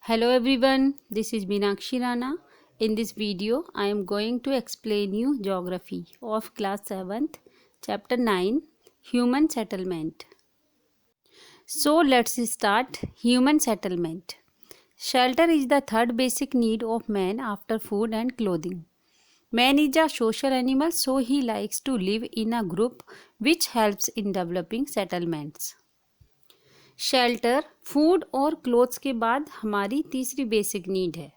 Hello everyone, this is Meenakshi Rana. In this video, I am going to explain you geography of class 7th, chapter 9, human settlement. So let's start human settlement. Shelter is the third basic need of man after food and clothing. Man is a social animal, so he likes to live in a group, which helps in developing settlements. Shelter, food और clothes के बाद हमारी तीसरी basic need है।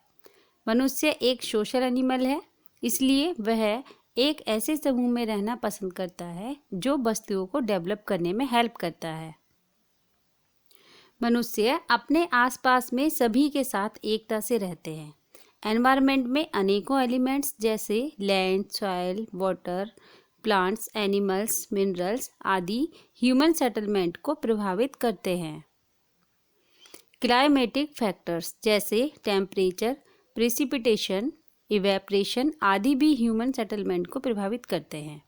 मनुष्य एक social animal है, इसलिए वह एक ऐसे समूह में रहना पसंद करता है जो वस्तुओं को डेवलप करने में हेल्प करता है। मनुष्य अपने आसपास में सभी के साथ एकता से रहते हैं। एनवायरनमेंट में अनेकों एलिमेंट्स जैसे land, soil, water, plants, animals, minerals आदि ह्यूमन सेटलमेंट को प्रभावित करते हैं। क्लाइमेटिक फैक्टर्स जैसे टेम्परेचर, प्रेसिपिटेशन, इवेपरेशन आदि भी ह्यूमन सेटलमेंट को प्रभावित करते हैं।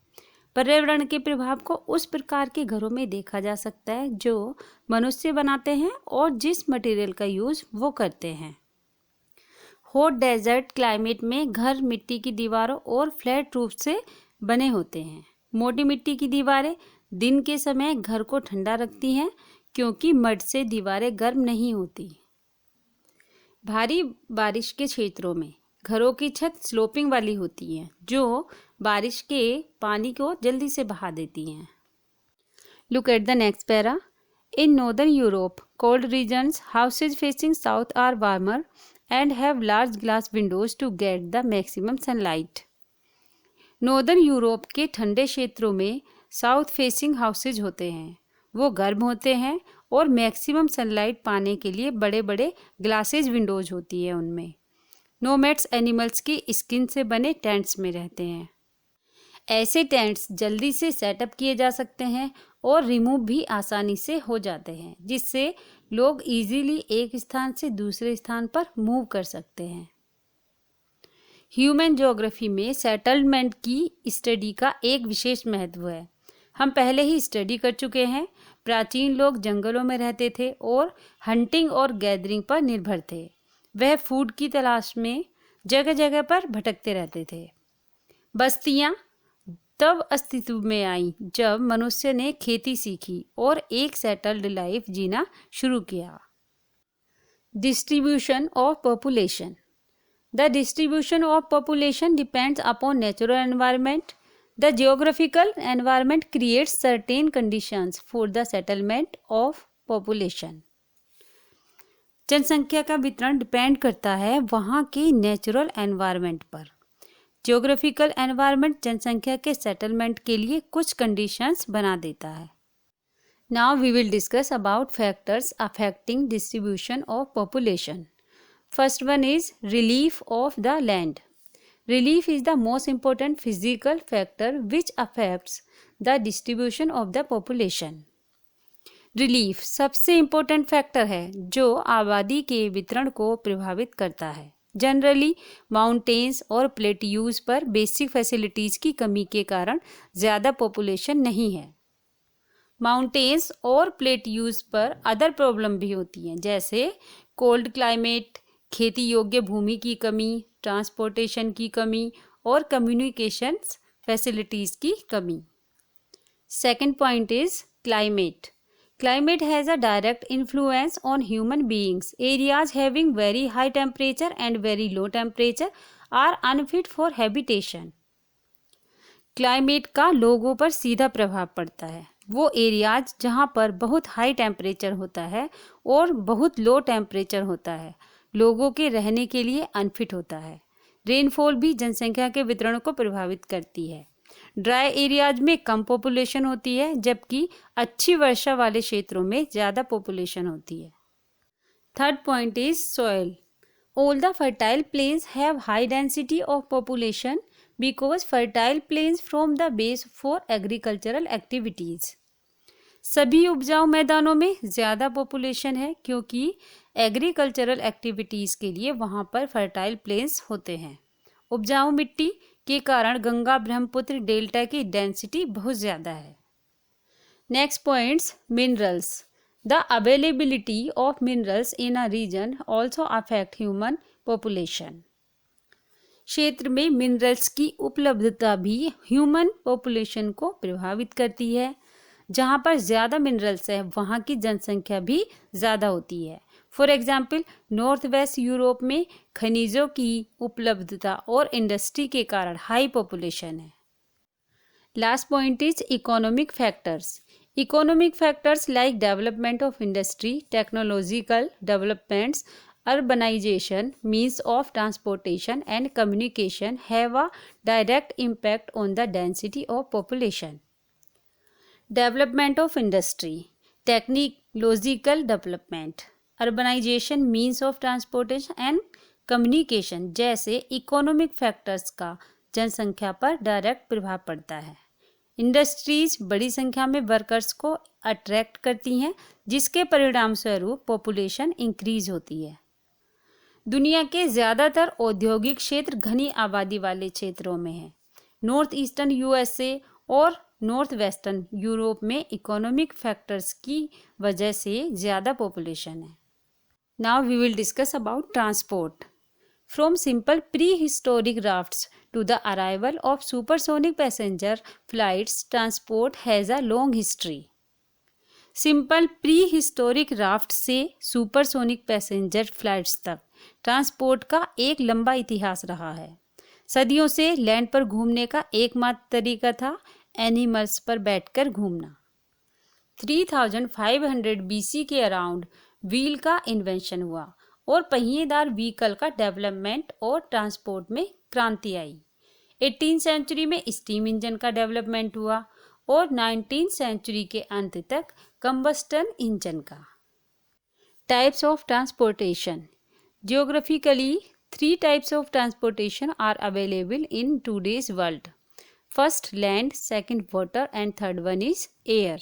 पर्यावरण के प्रभाव को उस प्रकार के घरों में देखा जा सकता है जो मनुष्य बनाते हैं और जिस मटेरियल का यूज वो करते हैं। हॉट डेजर्ट क्लाइमेट में घर मिट्टी की दीवारों और फ्लैट रूफ से बने होते हैं। मोटी मिट्टी की दीवारें दिन के समय घर को ठंडा रखती हैं क्योंकि मड से दीवारें गर्म नहीं होती। भारी बारिश के क्षेत्रों में घरों की छत स्लोपिंग वाली होती हैं जो बारिश के पानी को जल्दी से बहा देती हैं। Look at the next para. In northern Europe, cold regions, houses facing south are warmer and have large glass windows to get the maximum sunlight. Northern Europe के ठंडे क्षेत्रों में साउथ फेसिंग हाउसेज होते हैं। वो गर्म होते हैं और मैक्सिमम सनलाइट पाने के लिए बड़े बड़े ग्लासेज विंडोज होती है उनमें। नोमैड्स एनिमल्स की स्किन से बने टेंट्स में रहते हैं। ऐसे टेंट्स जल्दी से सेटअप किए जा सकते हैं और रिमूव भी आसानी से हो जाते हैं, जिससे लोग इजीली एक स्थान से दूसरे स्थान पर मूव कर सकते हैं। ह्यूमन ज्योग्राफी में सेटलमेंट की स्टडी का एक विशेष महत्व है। हम पहले ही स्टडी कर चुके हैं। प्राचीन लोग जंगलों में रहते थे और हंटिंग और गैदरिंग पर निर्भर थे। वह फूड की तलाश में जगह जगह पर भटकते रहते थे। बस्तियां तब अस्तित्व में आई जब मनुष्य ने खेती सीखी और एक सेटल्ड लाइफ जीना शुरू किया। Distribution of population. The distribution of population depends upon natural environment. The geographical environment creates certain conditions for the settlement of population. जनसंख्या का वितरण डिपेंड करता है वहाँ के नेचुरल एनवायरनमेंट पर। जियोग्राफिकल एनवायरनमेंट जनसंख्या के सेटलमेंट के लिए कुछ कंडीशंस बना देता है। Now we will discuss about factors affecting distribution of population. First one is relief of the land. Relief is the most important physical factor which affects the distribution of the population. Relief सबसे important factor है जो आबादी के वितरण को प्रभावित करता है। जनरली माउंटेन्स और प्लेट्यूज पर बेसिक फैसिलिटीज़ की कमी के कारण ज़्यादा पॉपुलेशन नहीं है। माउंटेन्स और प्लेट्यूज पर अदर प्रॉब्लम भी होती हैं जैसे कोल्ड क्लाइमेट, खेती योग्य भूमि की कमी, ट्रांसपोर्टेशन की कमी और कम्युनिकेशंस फैसिलिटीज़ की कमी। Second point is climate. Climate has a direct influence on human beings. Areas having very high temperature and very low temperature are unfit for habitation. Climate का लोगों पर सीधा प्रभाव पड़ता है। वो एरियाज जहाँ पर बहुत हाई टेम्परेचर होता है और बहुत लो टेम्परेचर होता है, लोगों के रहने के लिए अनफिट होता है। रेनफॉल भी जनसंख्या के वितरण को प्रभावित करती है। ड्राई एरियाज में कम पॉपुलेशन होती है जबकि अच्छी वर्षा वाले क्षेत्रों में ज़्यादा पॉपुलेशन होती है। Third point is soil. All the fertile planes have high density of population because fertile planes from the base for agricultural activities. सभी उपजाऊ मैदानों में ज़्यादा पॉपुलेशन है क्योंकि एग्रीकल्चरल एक्टिविटीज़ के लिए वहाँ पर फर्टाइल प्लेन्स होते हैं। उपजाऊ मिट्टी के कारण गंगा ब्रह्मपुत्र डेल्टा की डेंसिटी बहुत ज़्यादा है। Next points, minerals. The availability of minerals in a region also affect human population. क्षेत्र में मिनरल्स की उपलब्धता भी ह्यूमन पॉपुलेशन को प्रभावित करती है। जहाँ पर ज़्यादा मिनरल्स है वहाँ की जनसंख्या भी ज़्यादा होती है। For example, north west Europe में खनिजों की उपलब्धता और इंडस्ट्री के कारण हाई पॉपुलेशन है। Last point is economic factors. Economic factors like development of industry, technological developments, urbanization, means of transportation and communication have a direct impact on the density of population. Development of industry, technological development, urbanization, means of transportation and communication जैसे economic factors का जनसंख्या पर direct प्रभाव पड़ता है। Industries बड़ी संख्या में वर्कर्स को अट्रैक्ट करती हैं, जिसके परिणाम स्वरूप पॉपुलेशन इंक्रीज होती है। दुनिया के ज़्यादातर औद्योगिक क्षेत्र घनी आबादी वाले क्षेत्रों में है। नॉर्थ ईस्टर्न यूएसए और नॉर्थ वेस्टर्न यूरोप में इकोनॉमिक फैक्टर्स की वजह से ज़्यादा पॉपुलेशन है। Now we will discuss about transport. From simple prehistoric rafts to the arrival of supersonic passenger flights, transport has a long history. Simple pre historic raft से supersonic passenger flights तक transport का एक लंबा इतिहास रहा है। सदियों से लैंड पर घूमने का एकमात्र तरीका था एनिमल्स पर बैठकर घूमना। 3500 BC के अराउंड व्हील का इन्वेंशन हुआ और पहिएदार व्हीकल का डेवलपमेंट और ट्रांसपोर्ट में क्रांति आई। 18th सेंचुरी में स्टीम इंजन का डेवलपमेंट हुआ और 19th सेंचुरी के अंत तक कंबस्टन इंजन का। Types of transportation. Geographically 3 types of transportation are available in today's world. First land, second water and third one is air.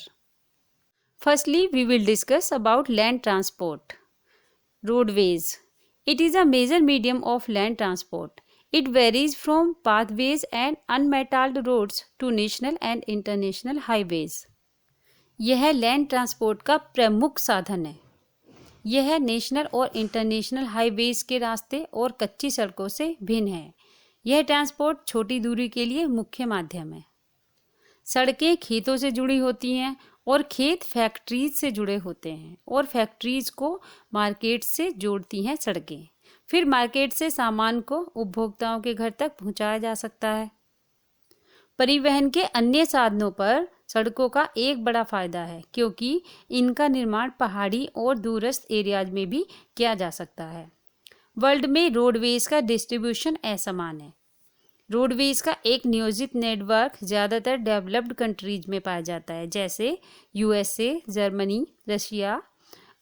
Firstly we will discuss about land transport. Roadways. It is a major medium of land transport. It varies from pathways and unmetalled roads to national and international highways. यह land transport का प्रमुख साधन है। यह national और international highways के रास्ते और कच्ची सड़कों से भिन्न है। यह ट्रांसपोर्ट छोटी दूरी के लिए मुख्य माध्यम है। सड़कें खेतों से जुड़ी होती हैं और खेत फैक्ट्रीज से जुड़े होते हैं और फैक्ट्रीज को मार्केट से जोड़ती हैं सड़कें। फिर मार्केट से सामान को उपभोक्ताओं के घर तक पहुंचाया जा सकता है। परिवहन के अन्य साधनों पर सड़कों का एक बड़ा फायदा है, क्योंकि इनका निर्माण पहाड़ी और दूरस्थ एरियाज में भी किया जा सकता है। वर्ल्ड में रोडवेज का डिस्ट्रीब्यूशन असमान है। रोडवेज का एक नियोजित नेटवर्क ज़्यादातर डेवलप्ड कंट्रीज में पाया जाता है, जैसे यूएसए, जर्मनी, रशिया,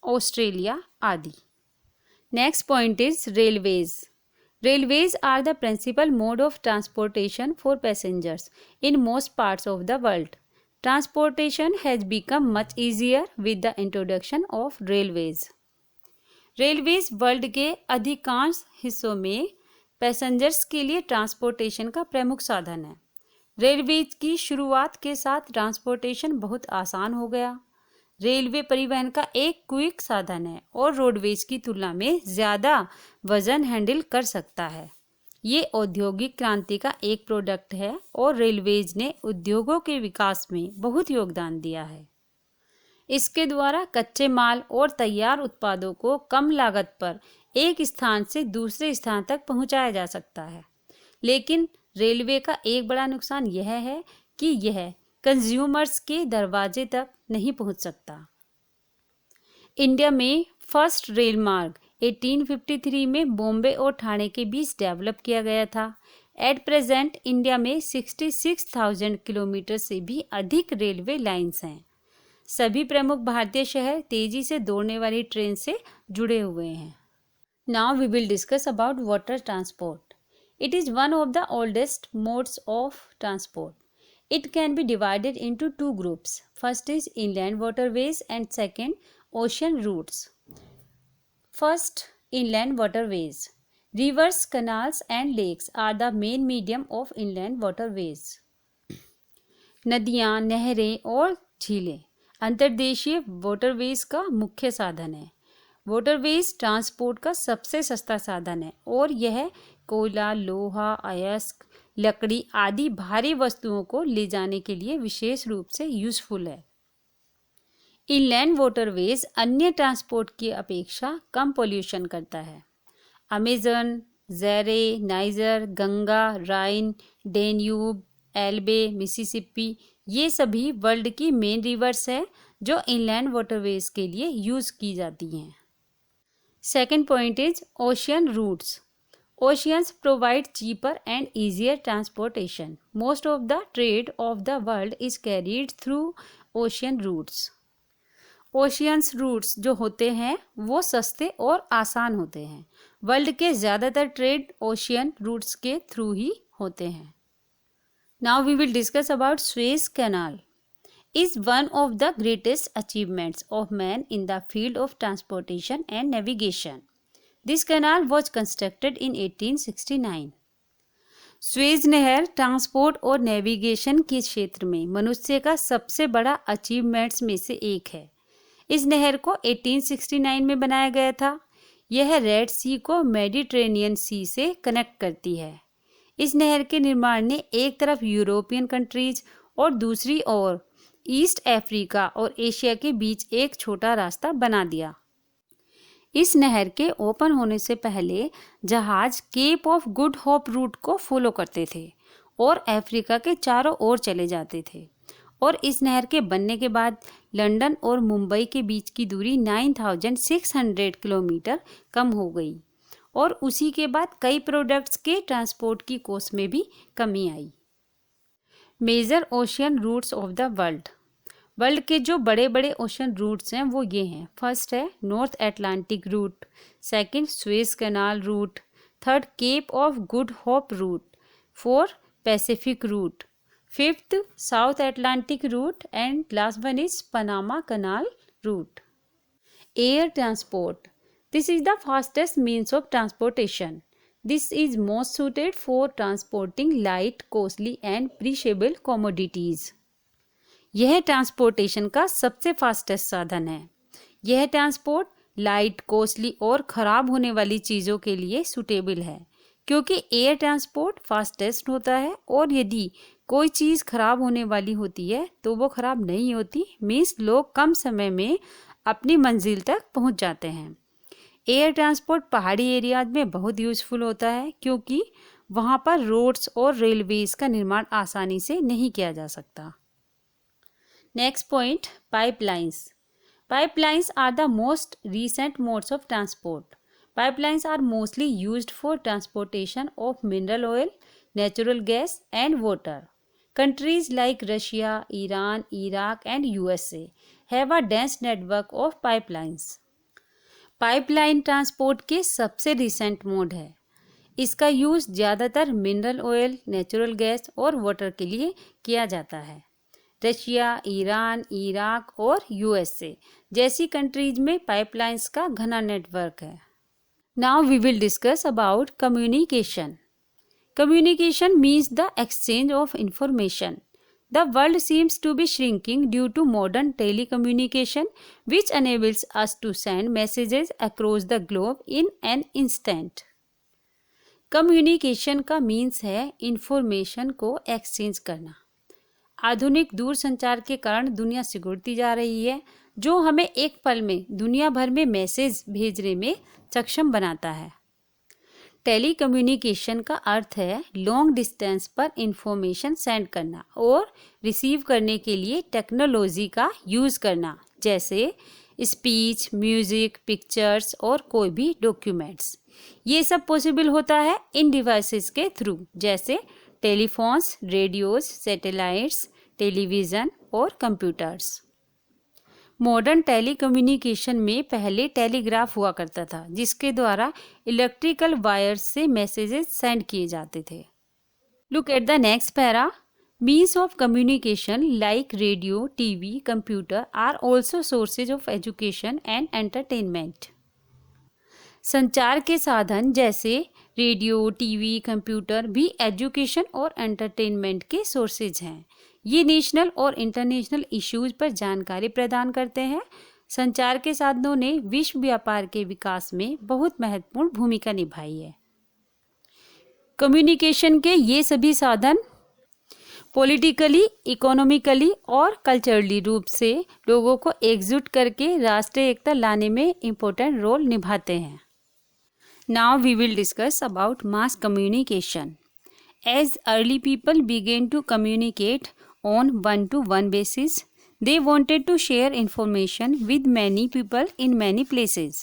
ऑस्ट्रेलिया आदि। Next point is railways. Railways are the principal mode of transportation for passengers in most parts of the world. Transportation has become much easier with the introduction of railways. Railways world के अधिकांश हिस्सों में passengers के लिए transportation का प्रमुख साधन है। रेलवेज की शुरुआत के साथ ट्रांसपोर्टेशन बहुत आसान हो गया। रेलवे परिवहन का एक क्विक साधन है और रोडवेज की तुलना में ज़्यादा वजन हैंडल कर सकता है। ये औद्योगिक क्रांति का एक प्रोडक्ट है और रेलवेज ने उद्योगों के विकास में बहुत योगदान दिया है। इसके द्वारा कच्चे माल और तैयार उत्पादों को कम लागत पर एक स्थान से दूसरे स्थान तक पहुंचाया जा सकता है। लेकिन रेलवे का एक बड़ा नुकसान यह है कि यह कंज्यूमर्स के दरवाजे तक नहीं पहुंच सकता। इंडिया में फर्स्ट रेल मार्ग 1853 में बॉम्बे और ठाणे के बीच डेवलप किया गया था। एट प्रेजेंट इंडिया में 66,000 किलोमीटर से भी अधिक रेलवे लाइंस हैं। सभी प्रमुख भारतीय शहर तेजी से दौड़ने वाली ट्रेन से जुड़े हुए हैं। Now we will discuss about water transport. It is one of the oldest modes of transport. It can be divided into two groups. First is inland waterways and second ocean routes. First, inland waterways. Rivers, canals and lakes are the main medium of inland waterways. नदियाँ, नहरें और झीलें अंतर्देशीय waterways का मुख्य साधन है। Waterways transport का सबसे सस्ता साधन है और यह कोयला, लोहा, अयस्क, लकड़ी आदि भारी वस्तुओं को ले जाने के लिए विशेष रूप से यूजफुल है। इनलैंड वाटरवेज अन्य ट्रांसपोर्ट की अपेक्षा कम पोल्यूशन करता है। अमेजन, ज़ेरे, नाइजर, गंगा, राइन, डेन्यूब, एल्बे, मिसिसिपी ये सभी वर्ल्ड की मेन रिवर्स है जो इनलैंड वाटरवेज के लिए यूज़ की जाती हैं। Second point is ocean routes. Oceans provide cheaper and easier transportation. Most of the trade of the world is carried through ocean routes. Oceans routes जो होते हैं वो सस्ते और आसान होते हैं। वर्ल्ड के ज़्यादातर ट्रेड ओशियन रूट्स के थ्रू ही होते हैं। Now we will discuss about Suez Canal. Is one of the greatest achievements of man in the field of transportation and navigation. This canal was constructed in 1869. Suez नहर transport और navigation के क्षेत्र में मनुष्य का सबसे बड़ा अचीवमेंट्स में से एक है। इस नहर को 1869 में बनाया गया था। यह रेड सी को मेडिटेरेनियन सी से कनेक्ट करती है। इस नहर के निर्माण ने एक तरफ यूरोपियन कंट्रीज और दूसरी ओर ईस्ट अफ्रीका और एशिया के बीच एक छोटा रास्ता बना दिया। इस नहर के ओपन होने से पहले जहाज Cape of Good Hope route को फॉलो करते थे और अफ्रीका के चारों ओर चले जाते थे, और इस नहर के बनने के बाद लंदन और मुंबई के बीच की दूरी 9600 किलोमीटर कम हो गई और उसी के बाद कई प्रोडक्ट्स के ट्रांसपोर्ट की कॉस्ट में भी कमी आई। Major ocean routes of the world के जो बड़े बड़े ओशन रूट्स हैं वो ये हैं। फर्स्ट है North Atlantic route, second Suez Canal route, third Cape of Good Hope route, fourth Pacific route, fifth South Atlantic route and last one is Panama Canal route. Air transport, this is the fastest means of transportation. This is most suited for transporting light, costly and perishable commodities. यह transportation का सबसे fastest साधन है। यह transport light, costly और ख़राब होने वाली चीज़ों के लिए सूटेबल है, क्योंकि एयर ट्रांसपोर्ट फास्टेस्ट होता है और यदि कोई चीज़ ख़राब होने वाली होती है तो वो ख़राब नहीं होती, मीन्स लोग कम समय में अपनी मंजिल तक पहुंच जाते हैं। एयर ट्रांसपोर्ट पहाड़ी एरियाज में बहुत यूज़फुल होता है क्योंकि वहाँ पर रोड्स और रेलवेज़ का निर्माण आसानी से नहीं किया जा सकता। Next point, pipelines. Pipelines are the most recent modes of transport. Pipelines are mostly used for transportation of mineral oil, natural gas and water. Countries like Russia, Iran, Iraq and USA have a dense network of pipelines. Pipeline transport के सबसे recent mode है। इसका use ज़्यादातर mineral oil, natural gas और water के लिए किया जाता है। रशिया, ईरान, इराक और यूएसए जैसी कंट्रीज में पाइपलाइंस का घना नेटवर्क है। Now we will discuss about communication. Communication means the exchange of information. The world seems to be shrinking due to modern telecommunication, which enables us to send messages across the globe in an instant. Communication का means है information को exchange करना। आधुनिक दूरसंचार के कारण दुनिया सिकुड़ती जा रही है, जो हमें एक पल में दुनिया भर में मैसेज भेजने में सक्षम बनाता है। टेलीकम्युनिकेशन का अर्थ है लॉन्ग डिस्टेंस पर इंफॉर्मेशन सेंड करना और रिसीव करने के लिए टेक्नोलॉजी का यूज़ करना, जैसे स्पीच, म्यूज़िक, पिक्चर्स और कोई भी डॉक्यूमेंट्स। ये सब पॉसिबल होता है इन डिवाइसेस के थ्रू, जैसे टेलीफोन्स, रेडियोज, सैटेलाइट्स, टेलीविज़न और कंप्यूटर्स। मॉडर्न टेलीकम्युनिकेशन में पहले टेलीग्राफ हुआ करता था, जिसके द्वारा इलेक्ट्रिकल वायर्स से मैसेजेस सेंड किए जाते थे। Look at the next para. Means of communication like radio, TV, computer are also sources of education and entertainment. संचार के साधन जैसे रेडियो, टीवी, कंप्यूटर भी एजुकेशन और एंटरटेनमेंट के सोर्सेज हैं। ये नेशनल और इंटरनेशनल इश्यूज पर जानकारी प्रदान करते हैं। संचार के साधनों ने विश्व व्यापार के विकास में बहुत महत्वपूर्ण भूमिका निभाई है। कम्युनिकेशन के ये सभी साधन पॉलिटिकली, इकोनॉमिकली और कल्चरली रूप से लोगों को एकजुट करके राष्ट्रीय एकता लाने में इम्पोर्टेंट रोल निभाते हैं। Now we will discuss about mass communication. As early people began to communicate on one-to-one basis, they wanted to share information with many people in many places.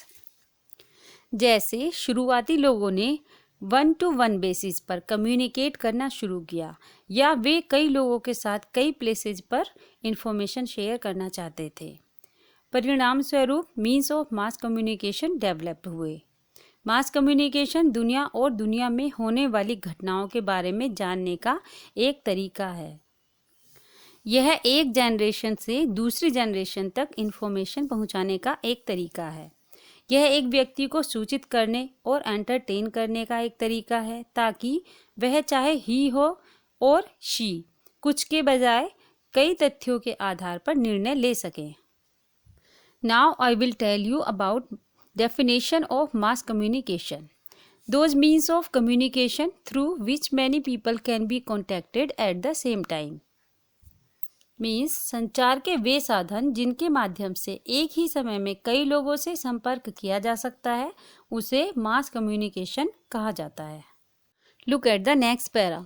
जैसे शुरुआती लोगों ने 1-to-1 बेसिस पर communicate करना शुरू किया या वे कई लोगों के साथ कई प्लेसेस पर इंफॉर्मेशन शेयर करना चाहते थे, परिणाम स्वरूप means of mass communication develop हुए। मास कम्युनिकेशन दुनिया और दुनिया में होने वाली घटनाओं के बारे में जानने का एक तरीका है। यह एक जनरेशन से दूसरी जनरेशन तक इंफॉर्मेशन पहुंचाने का एक तरीका है। यह एक व्यक्ति को सूचित करने और एंटरटेन करने का एक तरीका है, ताकि वह चाहे ही हो और शी कुछ के बजाय कई तथ्यों के आधार पर निर्णय ले सकें। Now I will tell you about definition of mass communication. Those means of communication through which many people can be contacted at the same time. Means संचार के वे साधन जिनके माध्यम से एक ही समय में कई लोगों से संपर्क किया जा सकता है, उसे मास कम्युनिकेशन कहा जाता है। Look at the next para.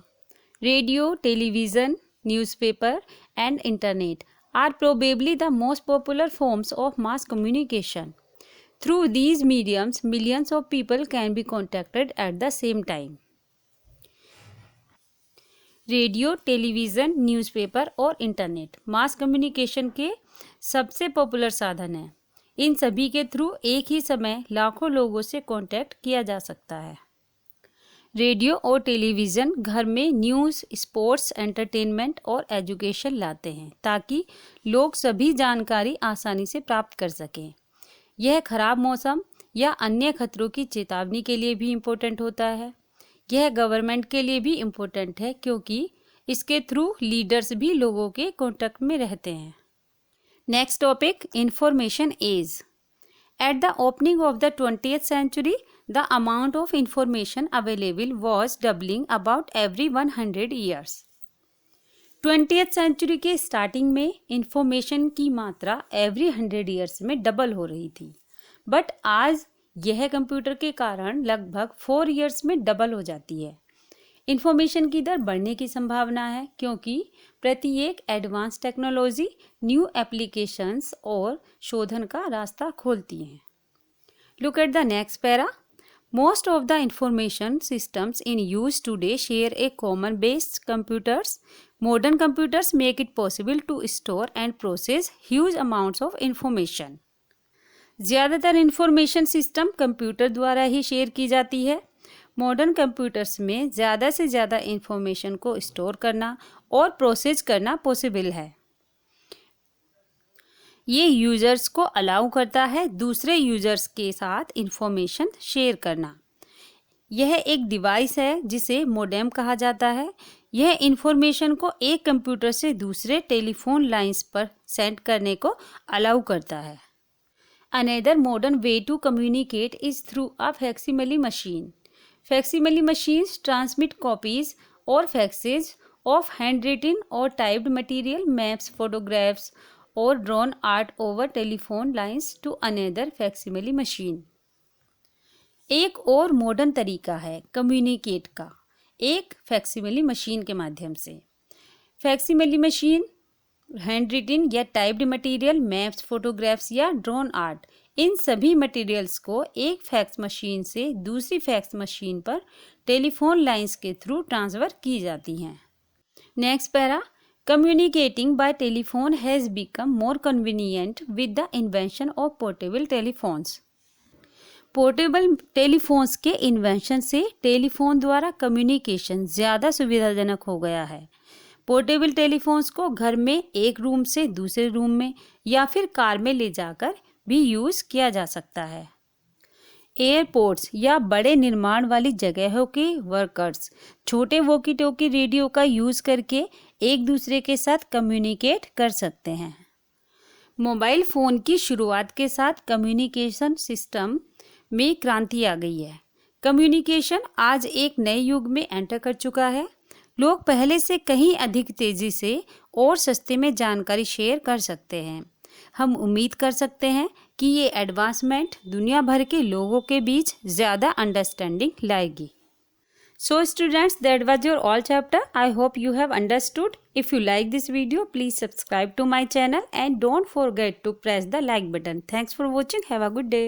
Radio, television, newspaper and internet are probably the most popular forms of mass communication. Through these mediums, millions of people can be contacted at the same time. Radio, television, newspaper और internet mass communication के सबसे popular साधन हैं। इन सभी के through एक ही समय लाखों लोगों से कांटेक्ट किया जा सकता है। रेडियो और टेलीविज़न घर में न्यूज़, स्पोर्ट्स, एंटरटेनमेंट और एजुकेशन लाते हैं, ताकि लोग सभी जानकारी आसानी से प्राप्त कर सकें। यह खराब मौसम या अन्य खतरों की चेतावनी के लिए भी इम्पोर्टेंट होता है। यह गवर्नमेंट के लिए भी इम्पोर्टेंट है, क्योंकि इसके थ्रू लीडर्स भी लोगों के कांटेक्ट में रहते हैं। Next topic, information age. At the opening of the 20th century, the amount of information available was doubling about every 100 years. 20th century के स्टार्टिंग में इंफॉर्मेशन की मात्रा एवरी 100 ईयर्स में डबल हो रही थी, बट आज यह कंप्यूटर के कारण लगभग 4 ईयर्स में डबल हो जाती है। इंफॉर्मेशन की दर बढ़ने की संभावना है, क्योंकि प्रत्येक एडवांस टेक्नोलॉजी न्यू एप्लीकेशंस और शोधन का रास्ता खोलती हैं। Look at the next para. Most of the information systems in use today share a common base computers. Modern computers make it possible to store and process huge amounts of information. ज़्यादातर information system computer द्वारा ही share की जाती है। Modern computers में ज़्यादा से ज़्यादा information को स्टोर करना और प्रोसेस करना पॉसिबल है। ये यूजर्स को अलाउ करता है दूसरे यूजर्स के साथ इंफॉर्मेशन शेयर करना। यह एक डिवाइस है जिसे मोडेम कहा जाता है। यह इंफॉर्मेशन को एक कंप्यूटर से दूसरे टेलीफोन लाइंस पर सेंड करने को अलाउ करता है। Another modern way to communicate is through a facsimile machine. Facsimile machines transmit copies or faxes of handwritten or typed material, maps, photographs or drawn art over telephone lines to another facsimile machine. एक और modern तरीका है communicate का, एक फैक्सिमिली machine के माध्यम से। फैक्सिमिली machine hand written या टाइप्ड मटेरियल, मैप्स, फोटोग्राफ्स या ड्रोन आर्ट, इन सभी मटेरियल्स को एक फैक्स मशीन से दूसरी फैक्स मशीन पर टेलीफोन लाइंस के थ्रू ट्रांसफ़र की जाती हैं। Next para, communicating by telephone has become more convenient with the invention of portable telephones. Portable telephones के इन्वेंशन से टेलीफोन द्वारा कम्युनिकेशन ज़्यादा सुविधाजनक हो गया है। पोर्टेबल टेलीफोन्स को घर में एक रूम से दूसरे रूम में या फिर कार में ले जाकर भी यूज़ किया जा सकता है। एयरपोर्ट्स या बड़े निर्माण वाली जगहों के वर्कर्स छोटे वॉकी टॉकी रेडियो का यूज़ करके एक दूसरे के साथ कम्युनिकेट कर सकते हैं। मोबाइल फ़ोन की शुरुआत के साथ कम्युनिकेशन सिस्टम में क्रांति आ गई है। कम्युनिकेशन आज एक नए युग में एंटर कर चुका है। लोग पहले से कहीं अधिक तेज़ी से और सस्ते में जानकारी शेयर कर सकते हैं। हम उम्मीद कर सकते हैं कि ये एडवांसमेंट दुनिया भर के लोगों के बीच ज़्यादा अंडरस्टैंडिंग लाएगी। So students, that was your all chapter. I hope you have understood. If you like this video, please subscribe to my channel and don't forget to press the like button. Thanks for watching. Have a good day.